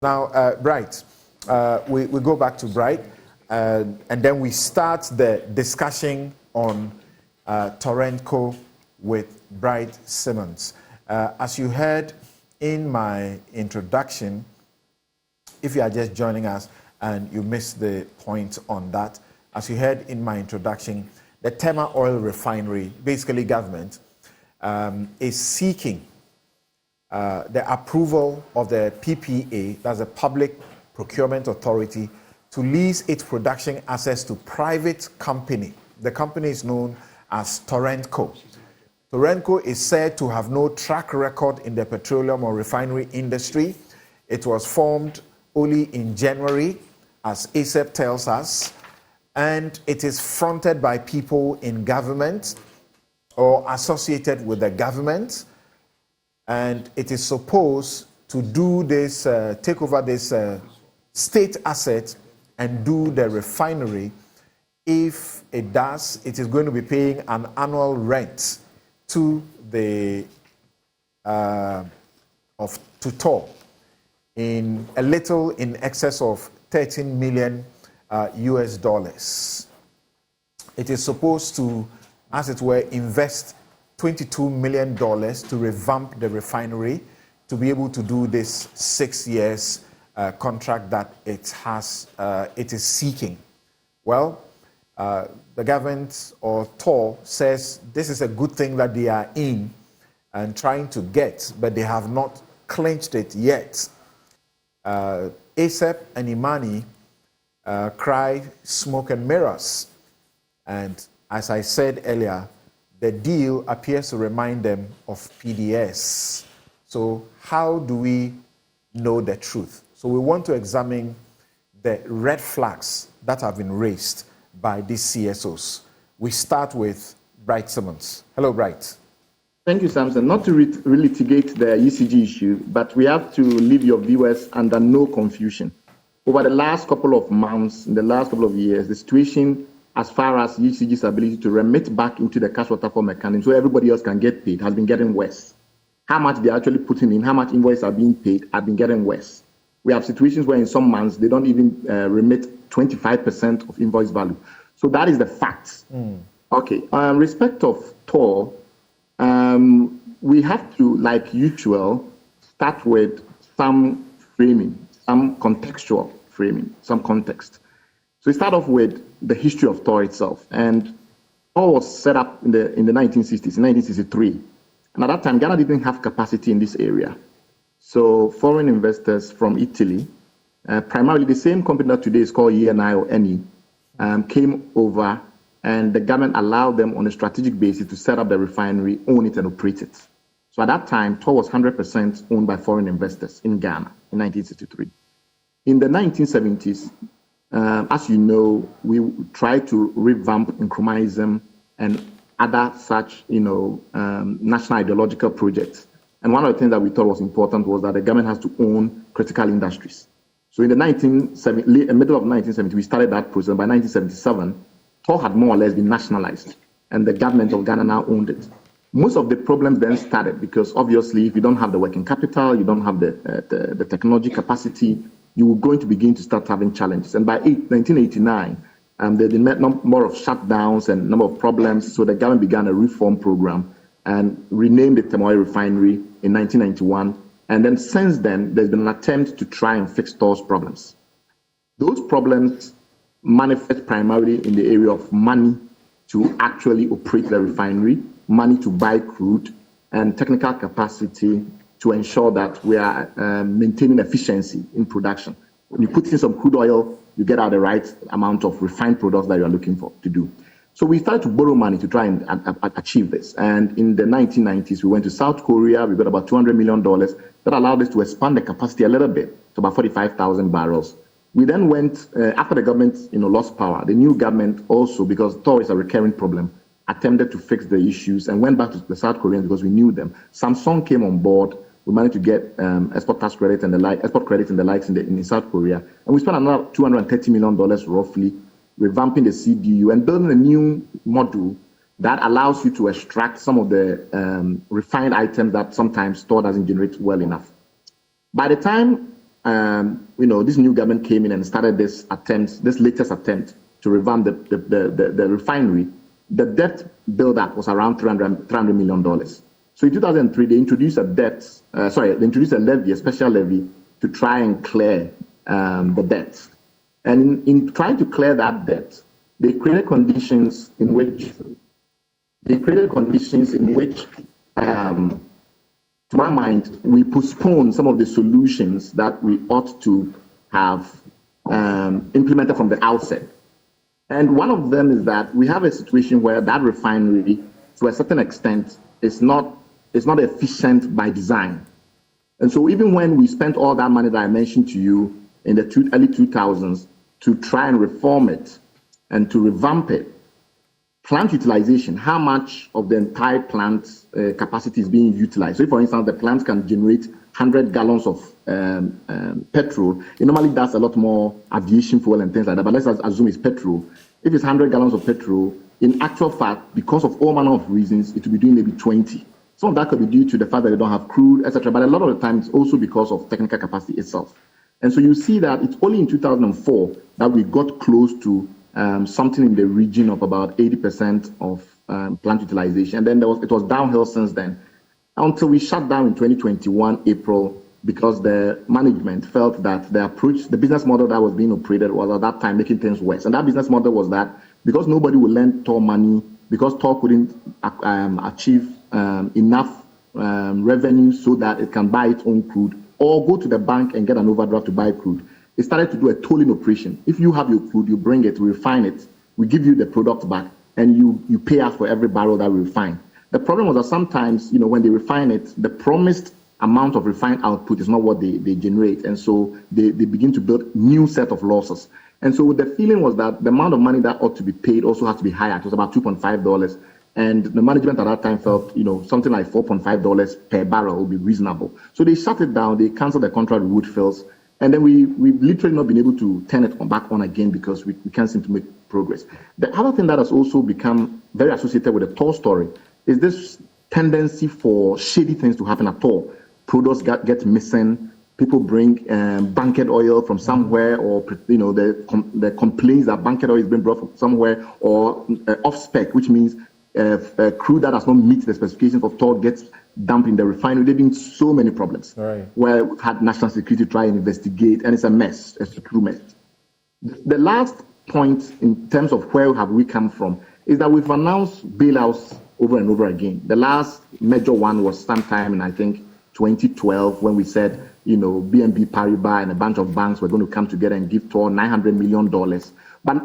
Now, Bright, we go back to Bright, and then we start the discussion on Torentco with Bright Simmons. As you heard in my introduction, if you are just joining us and you missed the point on that, as you heard in my introduction, the Tema Oil Refinery, basically government, is seeking the approval of the PPA, that's the Public Procurement Authority, to lease its production assets to private company. The company is known as Torentco. Torentco is said to have no track record in the petroleum or refinery industry. It was formed only in January, as ASEP tells us, and it is fronted by people in government or associated with the government. And it is supposed to do this, take over this state asset and do the refinery. If it does, it is going to be paying an annual rent to the to TOR in a little in excess of 13 million US dollars. It is supposed to, as it were, invest $22 million to revamp the refinery to be able to do this 6 years contract that it is seeking. Well, the government or TOR says this is a good thing that they are in and trying to get, but they have not clinched it yet. ASEP and Imani cry smoke and mirrors. And as I said earlier, the deal appears to remind them of PDS. So how do we know the truth? So we want to examine the red flags that have been raised by these CSOs. We start with Bright Simmons. Hello, Bright. Thank you, Samson. Not to relitigate the ECG issue, but we have to leave your viewers under no confusion. Over the last couple of months, in the last couple of years, the situation as far as UCG's ability to remit back into the cash waterfall mechanism so everybody else can get paid has been getting worse. How much they're actually putting in, how much invoices are being paid, have been getting worse. We have situations where in some months they don't even remit 25% of invoice value. So that is the facts. Okay, respect of TOR, we have to, like usual, start with some framing, some contextual framing, some context. So we start off with the history of TOR itself. And TOR was set up in the 1960s, in 1963. And at that time, Ghana didn't have capacity in this area. So foreign investors from Italy, primarily the same company that today is called ENI or ENI, came over, and the government allowed them on a strategic basis to set up the refinery, own it, and operate it. So at that time, TOR was 100% owned by foreign investors in Ghana in 1963. In the 1970s, as you know, we tried to revamp incrementalism and other such, national ideological projects. And one of the things that we thought was important was that the government has to own critical industries. So in the middle of 1970, we started that process. By 1977, TOR had more or less been nationalized, and the government of Ghana now owned it. Most of the problems then started because obviously, if you don't have the working capital, you don't have the technology capacity, you were going to begin to start having challenges. And by 1989, there been number of shutdowns and number of problems. So the government began a reform program and renamed the Tema Oil Refinery in 1991. And then since then, there's been an attempt to try and fix TOR's problems. Those problems manifest primarily in the area of money to actually operate the refinery, money to buy crude, and technical capacity to ensure that we are maintaining efficiency in production. When you put in some crude oil, you get out the right amount of refined products that you are looking for to do. So we started to borrow money to try and achieve this. And in the 1990s, we went to South Korea. We got about $200 million that allowed us to expand the capacity a little bit to about 45,000 barrels. We then went, after the government lost power, the new government also, because TOR is a recurring problem, attempted to fix the issues and went back to the South Koreans because we knew them. Samsung came on board. We managed to get export tax credit and the likes in South Korea. And we spent another $230 million roughly revamping the CDU and building a new module that allows you to extract some of the refined items that sometimes TOR doesn't generate well enough. By the time this new government came in and started this latest attempt to revamp the refinery, the debt build-up was around $300 million. So in 2003, they introduced a levy, a special levy, to try and clear the debt. And in trying to clear that debt, they created conditions in which, to my mind, we postponed some of the solutions that we ought to have implemented from the outset. And one of them is that we have a situation where that refinery, to a certain extent, is not efficient by design. And so even when we spent all that money that I mentioned to you in the early 2000s to try and reform it and to revamp it, plant utilization, how much of the entire plant capacity is being utilized. So if, for instance, the plant can generate 100 gallons of petrol, it normally does a lot more aviation fuel and things like that, but let's assume it's petrol. If it's 100 gallons of petrol, in actual fact, because of all manner of reasons, it will be doing maybe 20. Some of that could be due to the fact that they don't have crude, etc., but a lot of the time it's also because of technical capacity itself. And so you see that it's only in 2004 that we got close to something in the region of about 80% of plant utilization. And then it was downhill since then, until we shut down in 2021, April, because the management felt that the business model that was being operated was at that time making things worse. And that business model was that because nobody would lend TOR money, because TOR couldn't achieve enough revenue so that it can buy its own crude or go to the bank and get an overdraft to buy crude, it started to do a tolling operation. If you have your crude, you bring it, we refine it, we give you the product back, and you pay us for every barrel that we refine. The problem was that sometimes, when they refine it, the promised amount of refined output is not what they generate. And so they begin to build new set of losses. And so the feeling was that the amount of money that ought to be paid also had to be higher. It was about $2.5. And the management at that time felt, something like $4.5 per barrel would be reasonable. So they shut it down. They canceled the contract with Woodfields. And then we've literally not been able to turn it back on again because we can't seem to make progress. The other thing that has also become very associated with the TOR story is this tendency for shady things to happen at TOR. Products get missing. People bring bunkered oil from somewhere, or the complaints that bunkered oil is being brought from somewhere, or off spec, which means crude that does not meet the specifications of TOR gets dumped in the refinery. There have been so many problems where we've had national security try and investigate, and it's a mess. It's a true mess. The last point in terms of where have we come from is that we've announced bailouts over and over again. The last major one was sometime in, I think, 2012, when we said, BNP Paribas and a bunch of banks were going to come together and give TOR $900 million. But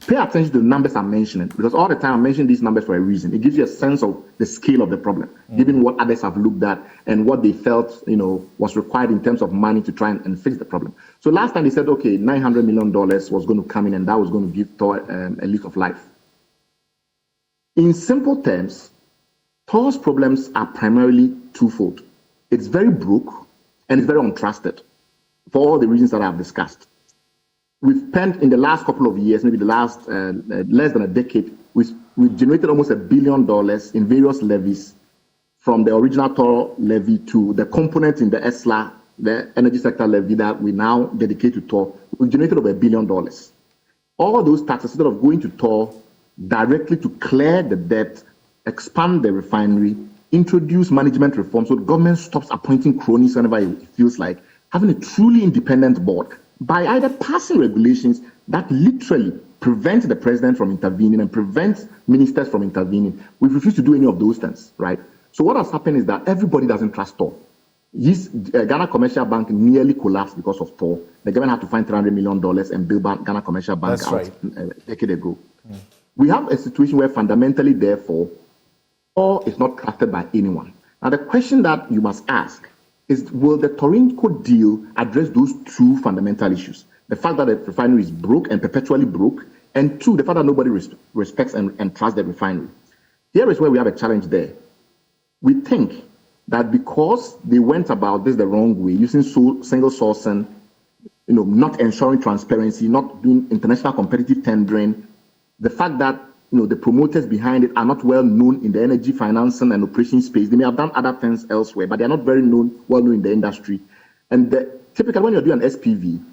pay attention to the numbers I'm mentioning, because all the time I'm mentioning these numbers for a reason. It gives you a sense of the scale of the problem, given what others have looked at and what they felt, was required in terms of money to try and fix the problem. So last time they said, okay, $900 million was going to come in and that was going to give TOR a lease of life. In simple terms, TOR's problems are primarily twofold. It's very broke and it's very untrusted for all the reasons that I've discussed. We've spent in the last couple of years, maybe the last less than a decade, we've generated almost $1 billion in various levies, from the original TOR levy to the component in the ESLA, the energy sector levy that we now dedicate to TOR. We've generated over $1 billion. All those taxes, instead of going to TOR directly to clear the debt, expand the refinery, introduce management reform so the government stops appointing cronies whenever it feels like, having a truly independent board, by either passing regulations that literally prevent the president from intervening and prevent ministers from intervening. We've refused to do any of those things, right? So what has happened is that everybody doesn't trust TOR. Ghana Commercial Bank nearly collapsed because of TOR. The government had to find $300 million and build Ghana Commercial Bank a decade ago. We have a situation where fundamentally, therefore, TOR is not trusted by anyone. Now, the question that you must ask is, will the Torentco deal address those two fundamental issues? The fact that the refinery is broke and perpetually broke, and two, the fact that nobody respects and trusts the refinery. Here is where we have a challenge there. We think that because they went about this the wrong way, using single sourcing, not ensuring transparency, not doing international competitive tendering, the fact that the promoters behind it are not well known in the energy financing and operation space. They may have done other things elsewhere, but they are not very well known in the industry. And the typically when you're doing an SPV,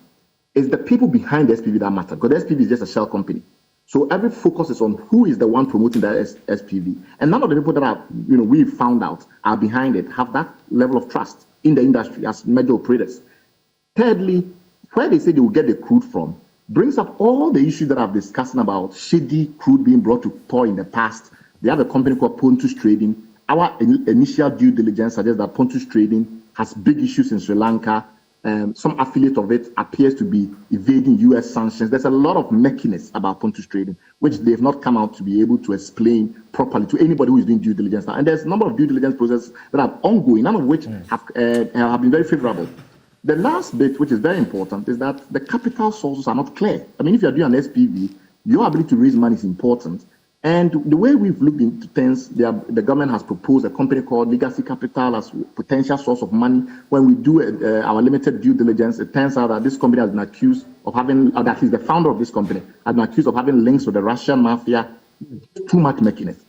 it's the people behind the SPV that matter, because the SPV is just a shell company. So every focus is on who is the one promoting that SPV. And none of the people that are, we've found out are behind it have that level of trust in the industry as major operators. Thirdly, where they say they will get the crude from brings up all the issues that I've discussed about shady crude being brought to TOR in the past. They have a company called Pontus Trading. Our initial due diligence suggests that Pontus Trading has big issues in Sri Lanka. Some affiliate of it appears to be evading US sanctions. There's a lot of murkiness about Pontus Trading, which they've not come out to be able to explain properly to anybody who is doing due diligence now. And there's a number of due diligence processes that are ongoing, none of which have been very favorable. The last bit, which is very important, is that the capital sources are not clear. I mean, if you're doing an SPV, your ability to raise money is important. And the way we've looked into things, the government has proposed a company called Legacy Capital as potential source of money. When we do our limited due diligence, it turns out that this company has been accused of having, or at least the founder of this company has been accused of having links with the Russian mafia. Too much mechanism.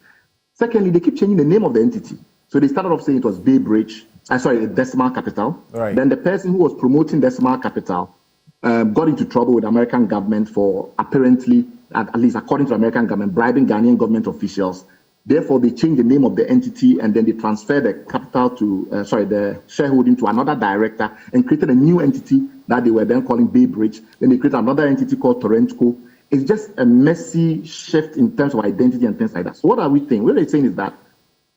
Secondly, they keep changing the name of the entity. So they started off saying it was Decimal Capital. Right. Then the person who was promoting Decimal Capital got into trouble with the American government for apparently, at least according to the American government, bribing Ghanaian government officials. Therefore, they changed the name of the entity and then they transferred the capital to, the shareholding to another director and created a new entity that they were then calling Bay Bridge. Then they created another entity called Torentco. It's just a messy shift in terms of identity and things like that. So what are we saying? What we're saying is that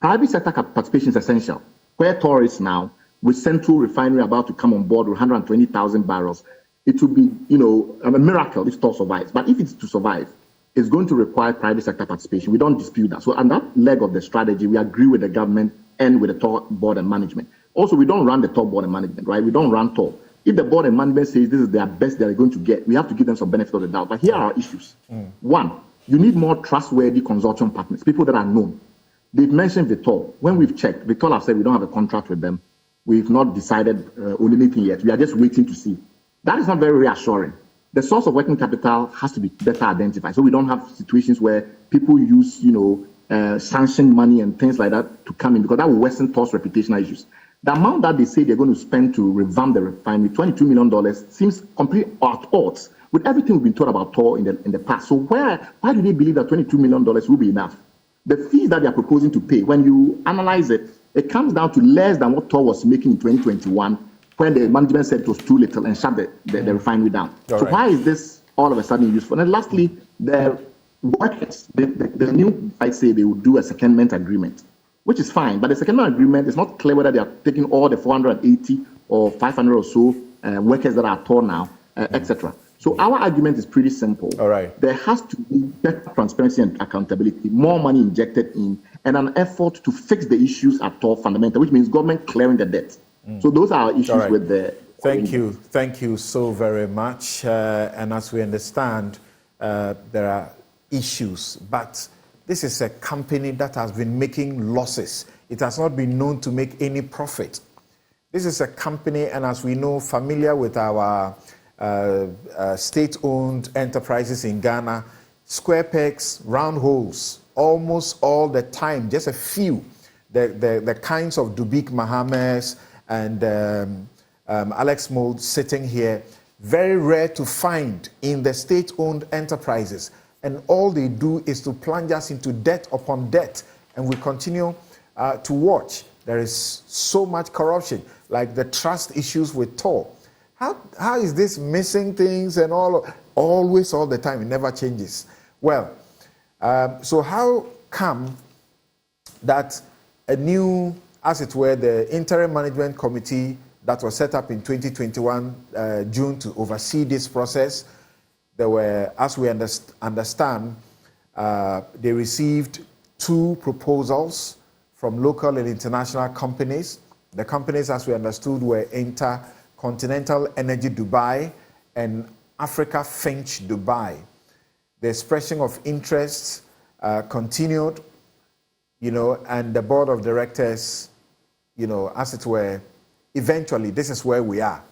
private sector participation is essential. Where TOR is now, with Central Refinery about to come on board with 120,000 barrels, it would be, a miracle if TOR survives. But if it's to survive, it's going to require private sector participation. We don't dispute that. So on that leg of the strategy, we agree with the government and with the TOR board and management. Also, we don't run the TOR board and management, right? We don't run TOR. If the board and management says this is their best they're going to get, we have to give them some benefit of the doubt. But here are our issues. One, you need more trustworthy consortium partners, people that are known. They've mentioned Vitol. When we've checked, Vitol have said we don't have a contract with them. We've not decided on anything yet. We are just waiting to see. That is not very reassuring. The source of working capital has to be better identified. So we don't have situations where people use, sanctioned money and things like that to come in, because that will worsen TOR's reputational issues. The amount that they say they're going to spend to revamp the refinery, $22 million, seems completely at odds with everything we've been told about TOR in the past. So why do they believe that $22 million will be enough? The fees that they are proposing to pay, when you analyze it, it comes down to less than what TOR was making in 2021, when the management said it was too little and shut the refinery down. So why is this all of a sudden useful? And then lastly, the workers, the new, I say they will do a secondment agreement, which is fine, but the secondment agreement is not clear whether they are taking all the 480 or 500 or so workers that are at TOR now, etc. So our argument is pretty simple. All right. There has to be better transparency and accountability, more money injected in, and an effort to fix the issues at TOR fundamental, which means government clearing the debt. So those are our issues with the... Thank you so very much. And as we understand, there are issues, but this is a company that has been making losses. It has not been known to make any profit. This is a company, and as we know, familiar with our state-owned enterprises in Ghana, square pegs, round holes, almost all the time, just a few. The kinds of Dubik Mahames and Alex Mold sitting here, very rare to find in the state-owned enterprises. And all they do is to plunge us into debt upon debt. And we continue to watch. There is so much corruption, like the trust issues with TOR. How is this missing things and always all the time? It never changes. Well, so how come that a new, as it were, the interim management committee that was set up in 2021 June to oversee this process, there were, as we understand, they received 2 proposals from local and international companies. The companies, as we understood, were Intercontinental Energy Dubai and Africa Finch Dubai. The expression of interest continued, and the board of directors, as it were, eventually, this is where we are.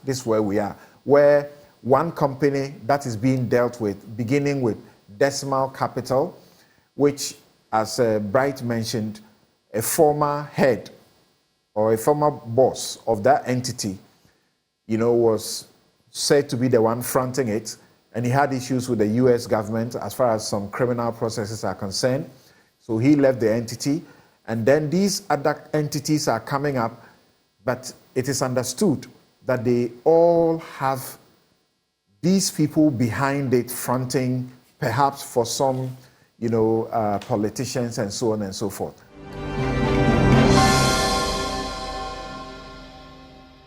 Where one company that is being dealt with, beginning with Decimal Capital, which, as Bright mentioned, a former head or a former boss of that entity, was said to be the one fronting it, and he had issues with the US government as far as some criminal processes are concerned. So he left the entity, and then these other entities are coming up, but it is understood that they all have these people behind it fronting, perhaps for some, politicians and so on and so forth.